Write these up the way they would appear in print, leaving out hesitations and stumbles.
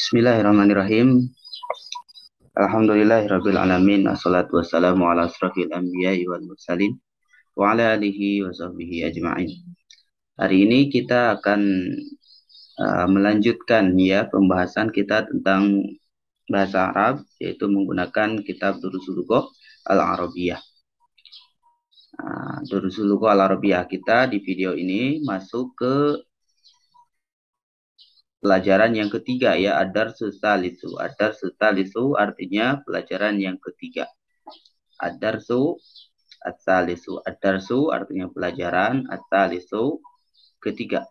Bismillahirrahmanirrahim. Alhamdulillahirabbil alamin. Wassalatu wassalamu ala asrofil anbiya'i wal mursalin wa ala alihi wa sahbihi ajma'in. Hari ini kita akan melanjutkan ya pembahasan kita tentang bahasa Arab, yaitu menggunakan kitab Durusul Lughah Al-Arabiyah. Durusul Lughah Al-Arabiyah kita di video ini masuk ke pelajaran yang ketiga ya, ad-darsu tsalitsu. Ad-darsu tsalitsu artinya pelajaran yang ketiga. Ad-darsu ats-tsalitsu. Ad-darsu artinya pelajaran, ats-tsalitsu ketiga.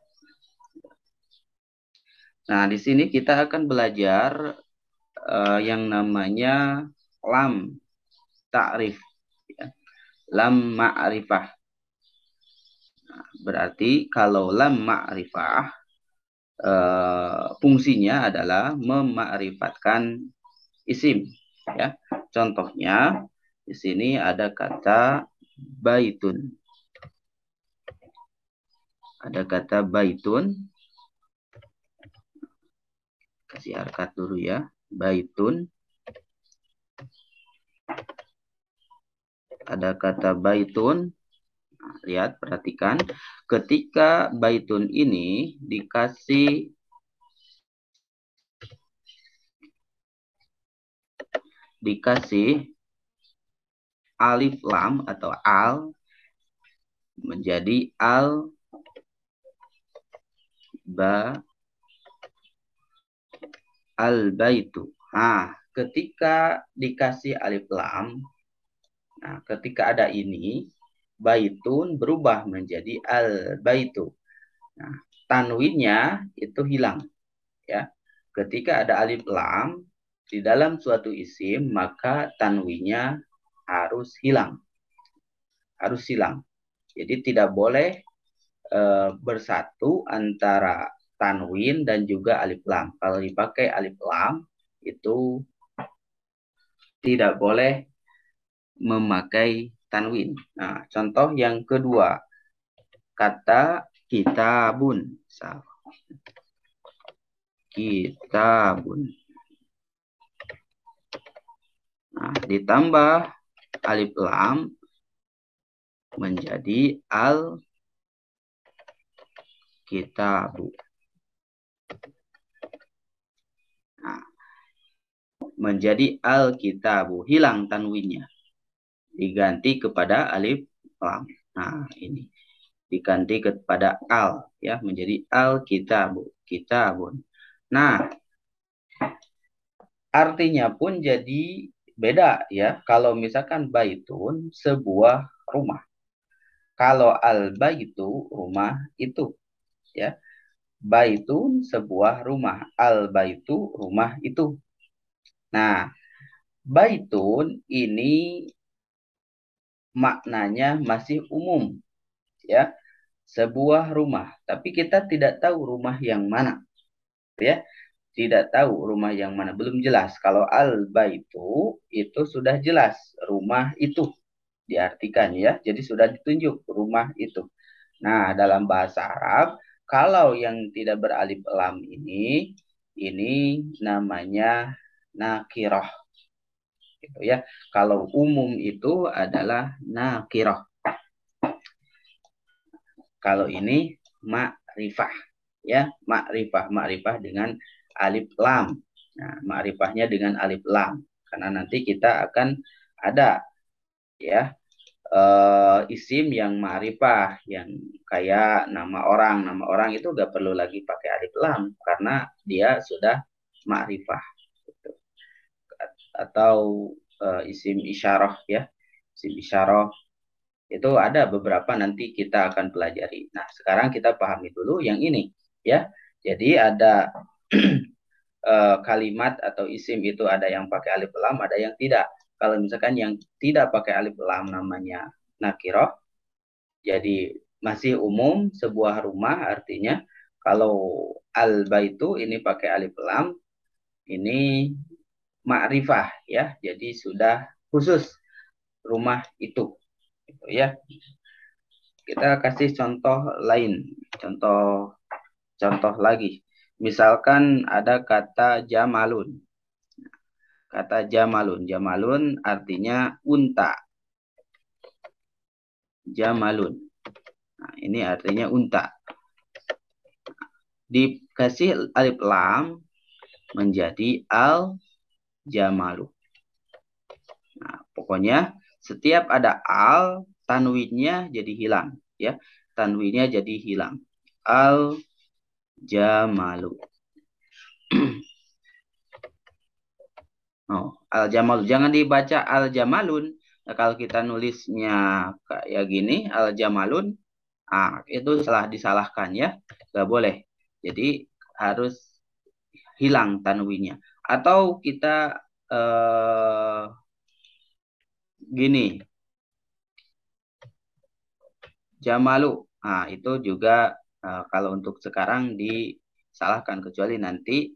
Nah, di sini kita akan belajar yang namanya lam ta'rif ya. Lam ma'rifah. Nah, berarti kalau lam ma'rifah fungsinya adalah memakrifatkan isim ya. Contohnya di sini ada kata baitun. Ada kata baitun. Kasih harkat dulu ya. Baitun. Ada kata baitun. Nah, lihat, perhatikan. Ketika baitun ini dikasih alif lam atau al, menjadi al baitu. Nah, ketika dikasih alif lam, nah ketika ada ini, baitun berubah menjadi al baitu. Nah, tanwinnya itu hilang ya. Ketika ada alif lam di dalam suatu isim, maka tanwinnya harus hilang. Harus hilang. Jadi tidak boleh bersatu antara tanwin dan juga alif lam. Kalau dipakai alif lam itu tidak boleh memakai tanwin. Nah, contoh yang kedua, kata kitabun. Kitabun. Nah, ditambah alif lam menjadi al kitabu. Nah, menjadi al kitabu, hilang tanwinnya, diganti kepada alif lam. Nah, ini diganti kepada al ya, menjadi al kitabu, kitabun. Nah, artinya pun jadi beda ya. Kalau misalkan baitun sebuah rumah. Kalau al baitu rumah itu ya. Baitun sebuah rumah, al baitu rumah itu. Nah, baitun ini maknanya masih umum ya. Sebuah rumah, tapi kita tidak tahu rumah yang mana ya. Tidak tahu rumah yang mana, belum jelas. Kalau al baitu itu sudah jelas, rumah itu diartikan ya. Jadi sudah ditunjuk rumah itu. Nah, dalam bahasa Arab, kalau yang tidak beralif lam ini namanya nakirah. Gitu ya. Kalau umum itu adalah nakirah. Kalau ini ma'rifah ya, ma'rifah dengan alif lam. Nah, ma'rifahnya dengan alif lam karena nanti kita akan ada ya isim yang ma'rifah yang kayak nama orang itu gak perlu lagi pakai alif lam karena dia sudah ma'rifah gitu. Atau isim isyarah ya, isim isyarah itu ada beberapa, nanti kita akan pelajari. Nah, sekarang kita pahami dulu yang ini ya. Jadi ada kalimat atau isim itu ada yang pakai alif lam, ada yang tidak. Kalau misalkan yang tidak pakai alif lam namanya nakirah, jadi masih umum sebuah rumah artinya. Kalau al baitu ini pakai alif lam, ini ma'rifah ya, jadi sudah khusus rumah itu gitu ya. Kita kasih contoh lain, contoh lagi. Misalkan ada kata jamalun. Kata jamalun. Jamalun artinya unta. Jamalun. Nah, ini artinya unta. Dikasih alif lam menjadi al jamalu. Nah, pokoknya setiap ada al, tanwinnya jadi hilang, ya. Tanwinnya jadi hilang. Al jamalu. Oh, al jamalu. Jangan dibaca al jamalun. Nah, kalau kita nulisnya kayak gini, al jamalun, itu salah disalahkan, ya. Gak boleh. Jadi harus hilang tanwinnya. Atau kita gini, jamalu. Nah, itu juga kalau untuk sekarang disalahkan, kecuali nanti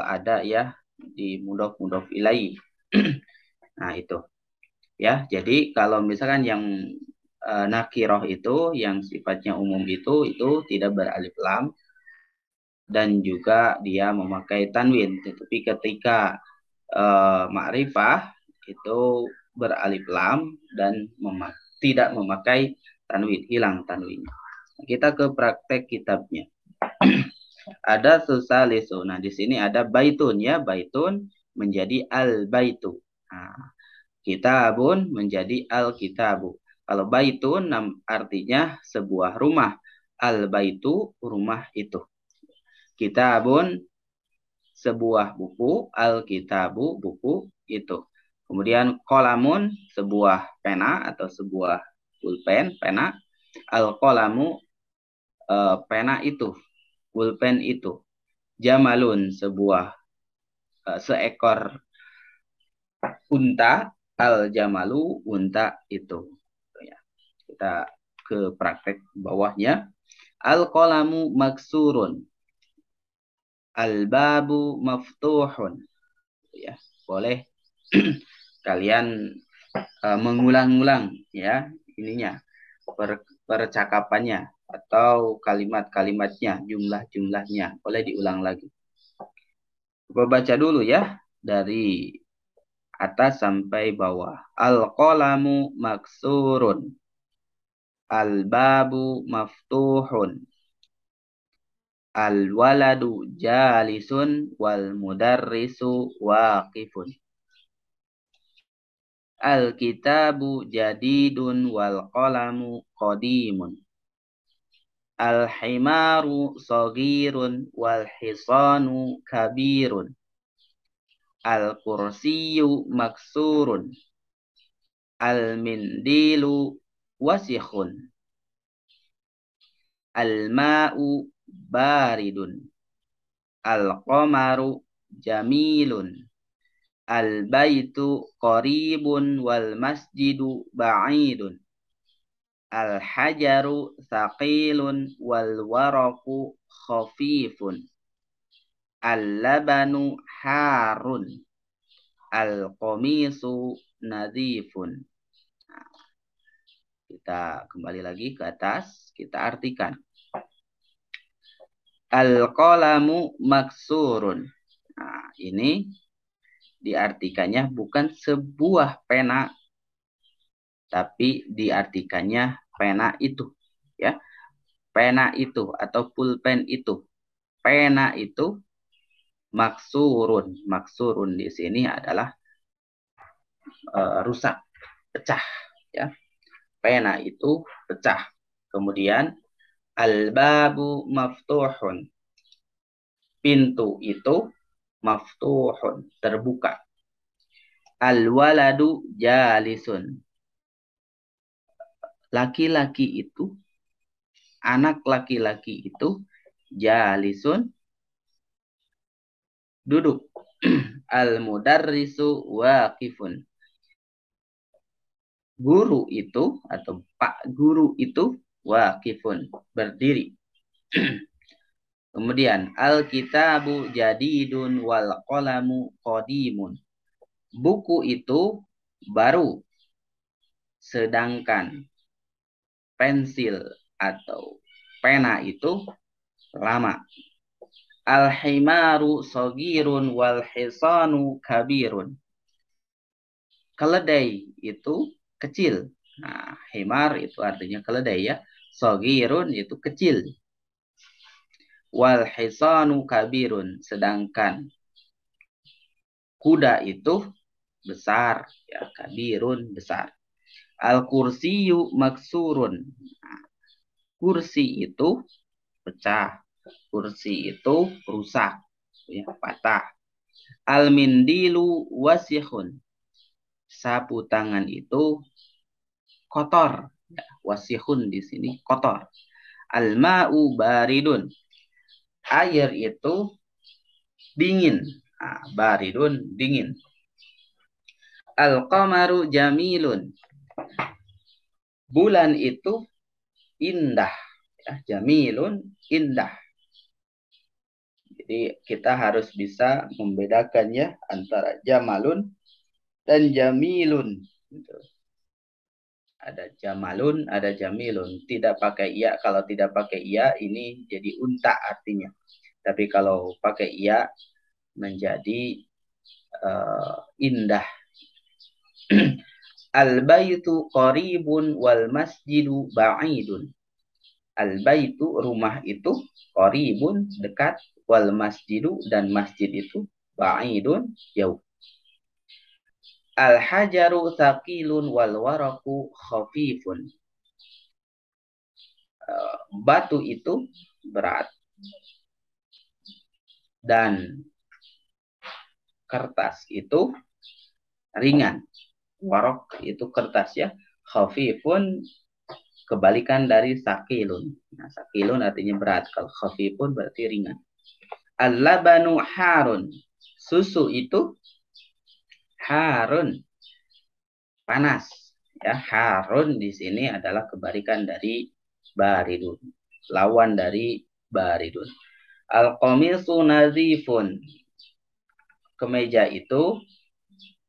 ada ya di mudhof ilaihi. Nah, itu ya. Jadi kalau misalkan yang nakiroh itu yang sifatnya umum itu tidak beralif lam dan juga dia memakai tanwin. Tetapi ketika ma'rifah itu beralif lam dan tidak memakai tanwin, hilang tanwin. Kita ke praktek kitabnya. Ada susalisu. Nah, di sini ada baitun, ya. Baitun menjadi al-baitu. Nah, kitabun menjadi al-kitabu. Kalau baitun artinya sebuah rumah. Al-baitu rumah itu. Kitabun sebuah buku. Al-kitabu buku itu. Kemudian kolamun sebuah pena atau sebuah pulpen, pena. Al-kolamu pena itu, pulpen itu. Jamalun sebuah seekor unta. Al-jamalu unta itu. Ya. Kita ke praktek bawahnya. Al-qalamu maksurun. Al-babu maftuhun. Ya, boleh kalian mengulang-ulang ya ininya percakapannya atau kalimat-kalimatnya, jumlah-jumlahnya boleh diulang lagi. Coba baca dulu ya dari atas sampai bawah. Al-qalamu maksurun. Al-babu maftuhun. Al-waladu jalisun wal mudarrisu waqifun. Al-kitabu jadidun wal qalamu qadimun. Al-himaru sagirun wal hisanu kabirun. Al-kursiyu maksurun. Al-mindilu wasikhun. Al-ma'u baridun. Al-qamaru jamilun. Al-baitu qaribun wal masjidu ba'idun. Al-hajaru thaqilun wal waraku khafifun. Al-labanu harun. Al-qamisu nadhifun. Kita kembali lagi ke atas, kita artikan. Al-qalamu maksurun. Nah, ini diartikannya bukan sebuah pena, tapi diartikannya pena itu, ya. Pena itu atau pulpen itu. Pena itu maksurun. Maksurun di sini adalah rusak, pecah, ya. Pena itu pecah. Kemudian al-babu maftuhun. Pintu itu maftuhun, terbuka. Al-waladu jalisun. Laki-laki itu, anak laki-laki itu jalisun, duduk. Al-mudarrisu waqifun. Guru itu atau pak guru itu waqifun, berdiri. Kemudian al-kitabu jadidun wal qalamu qadimun. Buku itu baru, sedangkan pensil atau pena itu lama. Al-himaru sogirun wal hisanu kabirun. Keledai itu kecil. Nah, himar itu artinya keledai ya. Sogirun itu kecil. Wal hisanu kabirun. Sedangkan kuda itu besar. Ya, kabirun besar. Al-kursiyu maksurun. Nah, kursi itu pecah. Kursi itu rusak. Ya, patah. Al-mindilu wasihun. Sapu tangan itu kotor. Ya, wasihun di sini kotor. Al-ma'u baridun. Air itu dingin. Nah, baridun dingin. Al-qamaru jamilun. Bulan itu indah. Ya, jamilun indah. Jadi kita harus bisa membedakannya antara jamalun dan jamilun. Gitu. Ada jamalun, ada jamilun. Tidak pakai iya. Kalau tidak pakai iya, ini jadi unta artinya. Tapi kalau pakai iya, menjadi indah. Al-baitu qaribun wal masjidu ba'idun. Al-baitu rumah itu qaribun dekat, wal masjidu dan masjid itu ba'idun jauh. Al-hajaru thaqilun wal waraku khafifun. Batu itu berat dan kertas itu ringan. Warok itu kertas ya. Khafifun kebalikan dari sakilun. Nah, sakilun artinya berat. Kalau khafifun berarti ringan. Al-labanu harun. Susu itu harun, panas. Ya, harun di sini adalah kebalikan dari baridun. Lawan dari baridun. Al-qamisu nazifun. Kemeja itu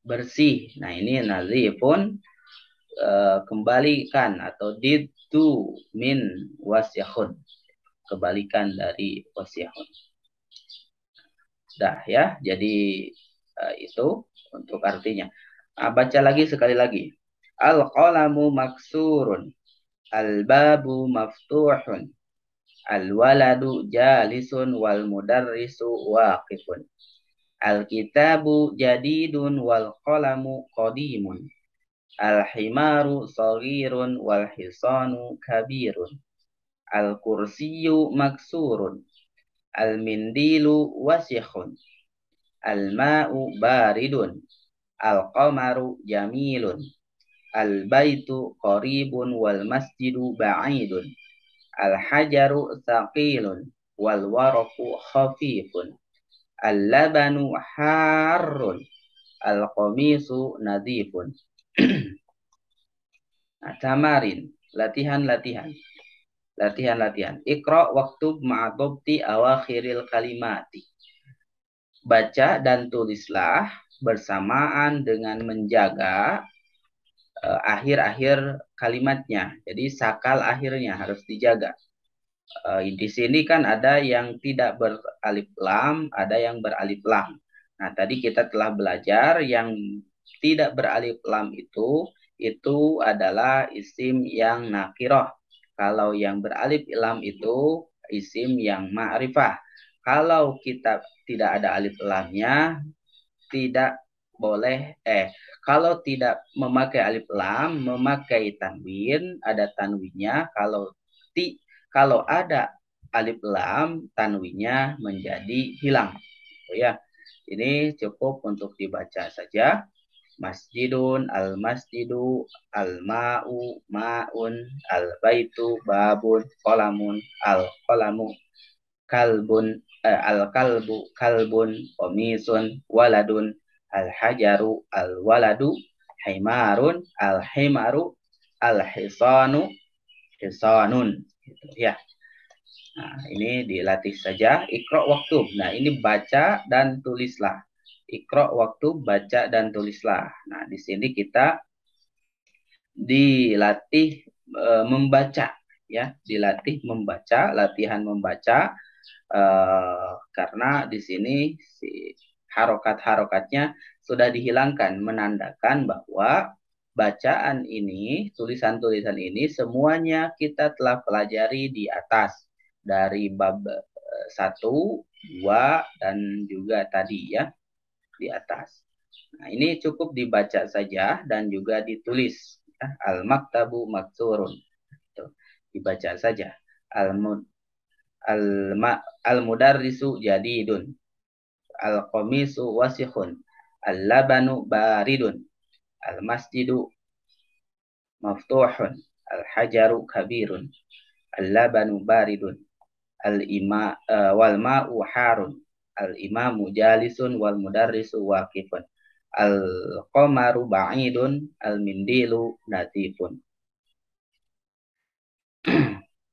bersih. Nah, ini nazifun kembalikan atau didu min wasyahun. Kebalikan dari wasyahun. Dah ya, jadi itu untuk artinya. Baca lagi sekali lagi. Al-qalamu maksurun. Al-babu maftuhun. Al-waladu jalisun wal mudarrisu waqifun. Al-kitabu jadidun wal qalamu qadimun. Al-himaru saghirun wal hisanu kabirun. Al-kursiyu maksurun. Al-mindilu wasikhun. Al-ma'u baridun. Al-qamaru jamilun. Al-baitu qaribun wal masjidu ba'idun. Al-hajaru thaqilun wal waraku khafifun. Al-labanu harrun. Al-qamisu nadifun. Nah, tamarin, latihan-latihan. Latihan-latihan. Iqra waktu ma'adobti awakhiril kalimati. Baca dan tulislah bersamaan dengan menjaga akhir-akhir kalimatnya. Jadi sakal akhirnya harus dijaga. Di sini kan ada yang tidak beralif lam, ada yang beralif lam. Nah, tadi kita telah belajar yang tidak beralif lam itu adalah isim yang nakirah. Kalau yang beralif lam itu isim yang ma'rifah. Kalau kita tidak ada alif lamnya, tidak boleh kalau tidak memakai alif lam, memakai tanwin, ada tanwinnya. Kalau ada alif lam, tanwinnya menjadi hilang. Ya, ini cukup untuk dibaca saja. Masjidun, al-masjidu, al-ma'u, ma'un, al-baitu, babun, qalamun, al-qalamu, kalbun, al-kalbu, kalbun, qamisun, waladun, al-hajaru, al-waladu, himarun, al-himaru, al-hisanu, hisanun. Gitu, ya. Nah, ini dilatih saja. Iqra waktu. Nah, ini baca dan tulislah. Iqra waktu, baca dan tulislah. Nah, di sini kita dilatih membaca, ya, dilatih membaca, latihan membaca karena di sini si harokat-harokatnya sudah dihilangkan, menandakan bahwa bacaan ini, tulisan-tulisan ini semuanya kita telah pelajari di atas dari bab 1, 2, dan juga tadi ya di atas. Nah, ini cukup dibaca saja dan juga ditulis. Ya. Al-maktabu maksurun. Dibaca saja. Al-mudarrisu jadidun. Al-qamisu wasikhun. Al-labanu baridun. Al-masjidu maftuhun. Al-hajaru kabirun. Al-labanu baridun. Wal ma'u harun. Al-imamu jalisun wal mudarrisu waqifun. Al-qamaru ba'idun. Al-mindilu natifun.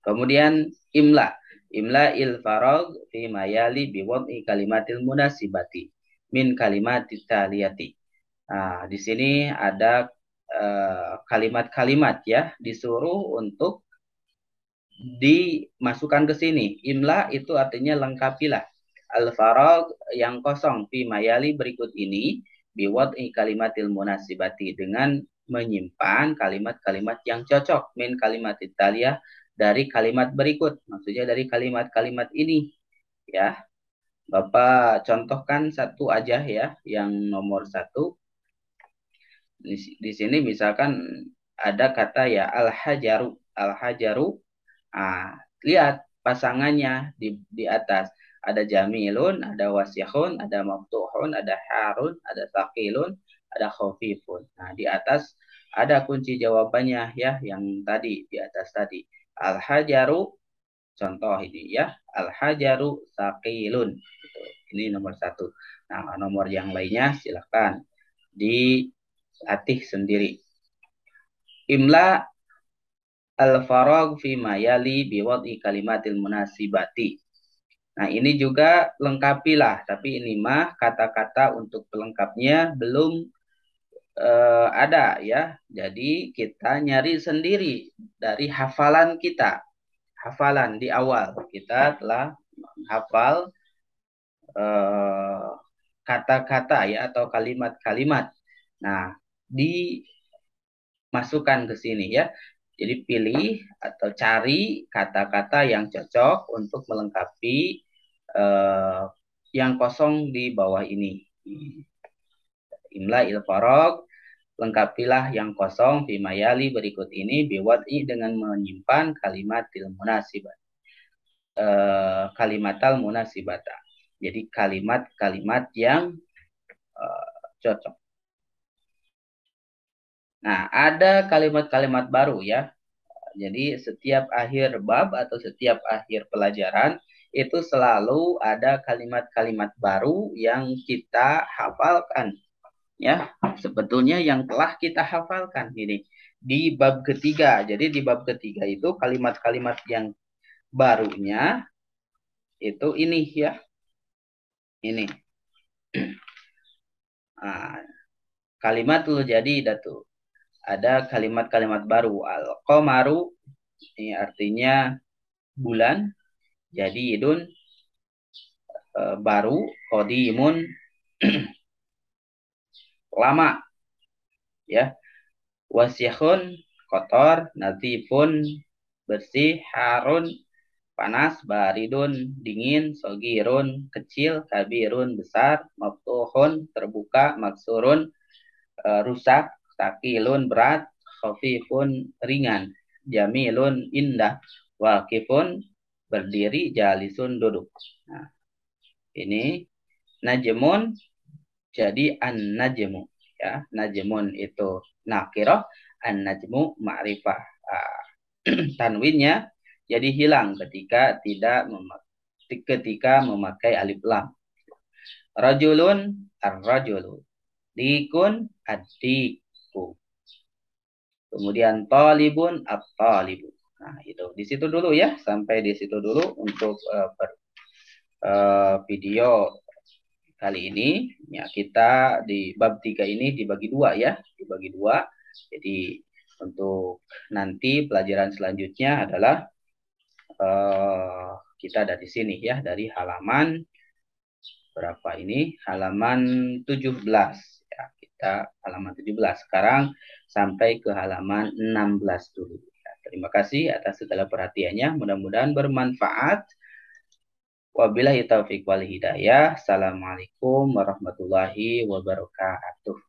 Kemudian imla. Imla il farog fi mayali biwad'i kalimatil munasibati min kalimatit taliyati. Nah, di sini ada kalimat-kalimat ya, disuruh untuk dimasukkan ke sini. Imla itu artinya lengkapilah. Al-farog yang kosong fi mayali berikut ini biwad'i kalimatil munasibati dengan menyimpan kalimat-kalimat yang cocok min kalimatit taliyah dari kalimat berikut, maksudnya dari kalimat-kalimat ini ya. Bapak contohkan satu aja ya, yang nomor 1 di sini misalkan ada kata ya al-hajaru. Al-hajaru, lihat pasangannya di atas ada jamilun, ada wasihun, ada maftuhun, ada harun, ada thaqilun, ada khafifun. Nah, di atas ada kunci jawabannya ya, yang tadi di atas tadi. Al-hajaru, contoh ini ya, al-hajaru thaqilun. Ini nomor 1. Nah, nomor yang lainnya silakan dilatih sendiri. Imla al-farag fi mayali biwad'i kalimatil munasibati. Nah, ini juga lengkapilah, tapi ini mah kata-kata untuk pelengkapnya belum ada ya. Jadi kita nyari sendiri dari hafalan kita. Hafalan di awal kita telah hafal kata-kata ya atau kalimat-kalimat. Nah, dimasukkan ke sini ya. Jadi pilih atau cari kata-kata yang cocok untuk melengkapi yang kosong di bawah ini. Imla il farag, lengkapilah yang kosong fi mayali berikut ini biwad'i dengan menyimpan kalimatil munasibat. Kalimatal munasibata. Jadi kalimat-kalimat yang cocok. Nah, ada kalimat-kalimat baru ya. Jadi setiap akhir bab atau setiap akhir pelajaran itu selalu ada kalimat-kalimat baru yang kita hafalkan. Ya, sebetulnya yang telah kita hafalkan ini di bab ketiga. Jadi di bab ketiga itu kalimat-kalimat yang barunya itu ini ya. Ini. Nah, kalimatul jadidatu. Ada kalimat-kalimat baru. Al-qamaru ini artinya bulan. Jadidun baru. Qadimun lama. Ya. Wasihun kotor, natifun bersih, harun panas, baridun dingin, sogirun kecil, kabirun besar, maftuhun terbuka, maksurun rusak, takilun berat, khafifun ringan, jamilun indah, waqifun berdiri, jalisun duduk. Nah, ini najmun jadi an-najmu ya. Najmun itu nakirah, an-najmu ma'rifah. Tanwinnya jadi hilang ketika memakai alif lam. Rajulun ar-rajulu. Dikun ad-diku. Kemudian talibun at-talibu. Nah, itu di situ dulu ya, sampai di situ dulu untuk video kali ini. Ya, kita di bab 3 ini dibagi 2 ya, dibagi 2. Jadi untuk nanti pelajaran selanjutnya adalah kita dari sini ya, dari halaman berapa ini? Halaman 17. Ya, kita halaman 17. Sekarang sampai ke halaman 16 dulu. Ya, terima kasih atas segala perhatiannya. Mudah-mudahan bermanfaat. Wabillahi taufiq wal hidayah. Assalamualaikum warahmatullahi wabarakatuh.